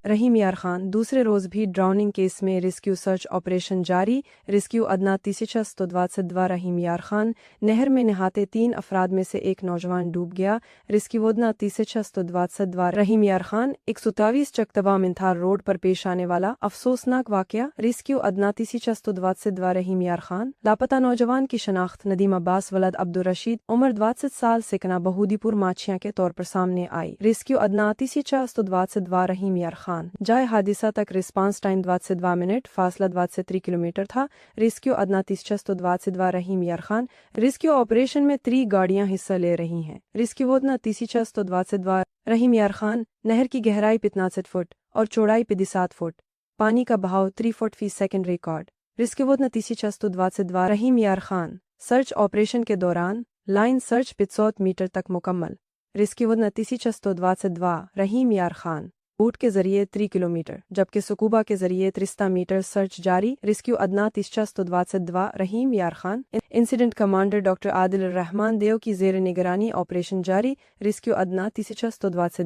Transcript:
रहीम यार खान। दूसरे रोज भी drowning case में रेस्क्यू सर्च ऑपरेशन जारी। रेस्क्यू अदना 322 रहीम यार खान। नहर में नहाते 3 अफराद में से एक नौजवान डूब गया। रेस्क्यू अदना 322 रहीम यार खान। 127 चकतबा मिंथार रोड पर पेश आने वाला अफसोसनाक वाकया। रेस्क्यू अदना 322 रहीम यार खान। लापता नौजवान की शनाख्त नदीम अब्बास वलद अब्दुल रशीद उम्र 62 साल सिकना बहूदीपुर माछिया के तौर पर सामने आई। रेस्क्यू अदना 322 रहीम यार खान। जाए हादिसा तक रिस्पांस टाइम 22 मिनट, फासला 23 किलोमीटर था। रेस्क्यू अदना 322 रहीम यार खान। रेस्क्यू ऑपरेशन में 3 गाड़ियां हिस्सा ले रही हैं। रेस्क्यू अदना 322 रहीम यार खान। नहर की गहराई 65 फुट और चौड़ाई 57 फुट। पानी का बहाव 3 फुट फी सेकंड रिकॉर्ड। रेस्क्यू अदना 322 रहीम यार खान। सर्च ऑपरेशन के दौरान लाइन सर्च 500 मीटर तक मुकम्मल। रेस्क्यू अदना 322 रहीम यार खान। बोट के जरिए 3 किलोमीटर जबकि स्कूबा के जरिए 300 मीटर सर्च जारी। रेस्क्यू अदना 322 Rahim Yar Khan. Incident commander doctor Adil Rehman देव की जेर निगरानी ऑपरेशन जारी। रेस्क्यू अदना 322